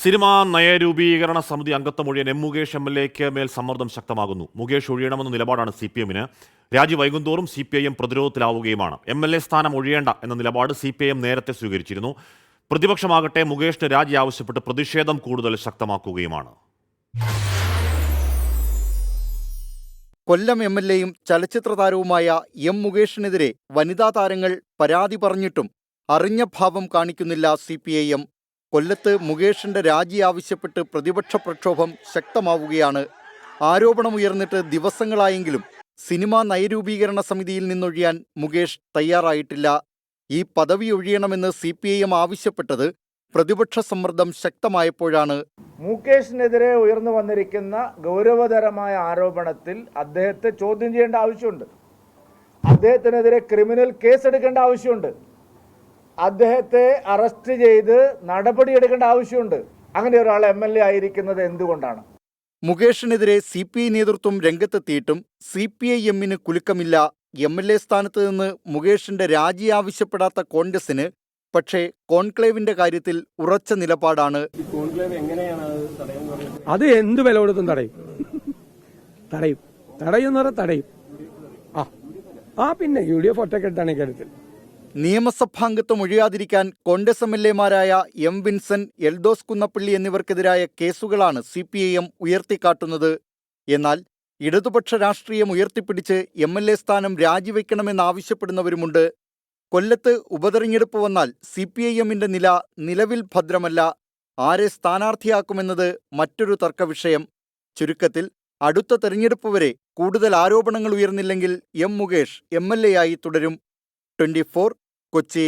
Cinema നയരൂപീകരണ സമിതി അംഗത്വം ഒഴിയാൻ മുകേഷ് MLA മേൽ സമ്മർദ്ദം ശക്തമാകുന്നു. മുകേഷ് ഒഴിയണമെന്ന നിലപാടാണ് CPM-ന്. രാജി വൈകുന്തോറും CPIM പ്രതിരോധത്തിലാവുകയുമാണ്. MLA സ്ഥാനം ഒഴിയേണ്ട എന്ന നിലപാട് CPIM നേരത്തെ സ്വീകരിച്ചിരുന്നു. പ്രതിപക്ഷമാകട്ടെ മുകേഷിന് രാജി ആവശ്യപ്പെട്ട് പ്രതിഷേധം കൂടുതൽ ശക്തമാക്കുകയുമാണ്. കൊല്ലം MLA-യും ചലച്ചിത്ര താരവുമായ മുകേഷിനെതിരെ വനിതാ താരങ്ങൾ പരാതി പറഞ്ഞിട്ടും അറിഞ്ഞ ഭാവം കാണിക്കുന്നില്ല CPIM. കൊല്ലത്ത് മുകേഷിന്റെ രാജി ആവശ്യപ്പെട്ട് പ്രതിപക്ഷ പ്രക്ഷോഭം ശക്തമാവുകയാണ്. ആരോപണമുയർന്നിട്ട് ദിവസങ്ങളായെങ്കിലും സിനിമാ നയരൂപീകരണ സമിതിയിൽ നിന്നൊഴിയാൻ മുകേഷ് തയ്യാറായിട്ടില്ല. ഈ പദവി ഒഴിയണമെന്ന് CPIM ആവശ്യപ്പെട്ടത് പ്രതിപക്ഷ സമ്മർദ്ദം ശക്തമായപ്പോഴാണ്. മുകേഷിനെതിരെ ഉയർന്നു വന്നിരിക്കുന്ന ഗൗരവതരമായ ആരോപണത്തിൽ അദ്ദേഹത്തെ ചോദ്യം ചെയ്യേണ്ട ആവശ്യമുണ്ട്. അദ്ദേഹത്തിനെതിരെ ക്രിമിനൽ കേസെടുക്കേണ്ട ആവശ്യമുണ്ട്. അദ്ദേഹത്തെ അറസ്റ്റ് ചെയ്ത് നടപടിയെടുക്കേണ്ട ആവശ്യമുണ്ട്. അങ്ങനെ ഒരാൾ MLA ആയിരിക്കുന്നത് എന്തുകൊണ്ടാണ്? മുകേഷിനെതിരെ CPI നേതൃത്വം രംഗത്തെത്തിയിട്ടും CPIM-ന് കുലുക്കമില്ല. MLA സ്ഥാനത്ത് നിന്ന് മുകേഷിന്റെ രാജി ആവശ്യപ്പെടാത്ത കോൺഗ്രസിന് പക്ഷേ കോൺക്ലേവിന്റെ കാര്യത്തിൽ ഉറച്ച നിലപാടാണ്. അത് എന്ത് വില കൊടുത്തും തടയും. തടയും. പിന്നെ UDF ഒറ്റക്കെട്ടാണ് ഇക്കാര്യത്തിൽ. നിയമസഭാംഗത്വം ഒഴിയാതിരിക്കാൻ കോൺഗ്രസ് MLA-മാരായ വിൻസൻ, എൽദോസ് കുന്നപ്പള്ളി എന്നിവർക്കെതിരായ കേസുകളാണ് CPIM ഉയർത്തിക്കാട്ടുന്നത്. എന്നാൽ ഇടതുപക്ഷ രാഷ്ട്രീയം ഉയർത്തിപ്പിടിച്ച് MLA സ്ഥാനം രാജിവെക്കണമെന്നാവശ്യപ്പെടുന്നവരുമുണ്ട്. കൊല്ലത്ത് ഉപതെരഞ്ഞെടുപ്പ് വന്നാൽ CPIM-ന്റെ നില നിലവിൽ ഭദ്രമല്ല. ആരെ സ്ഥാനാർത്ഥിയാക്കുമെന്നത് മറ്റൊരു തർക്കവിഷയം. ചുരുക്കത്തിൽ അടുത്ത തെരഞ്ഞെടുപ്പ് വരെ കൂടുതൽ ആരോപണങ്ങൾ ഉയർന്നില്ലെങ്കിൽ മുകേഷ് MLA-ആയി തുടരും. 24 കൊച്ചി.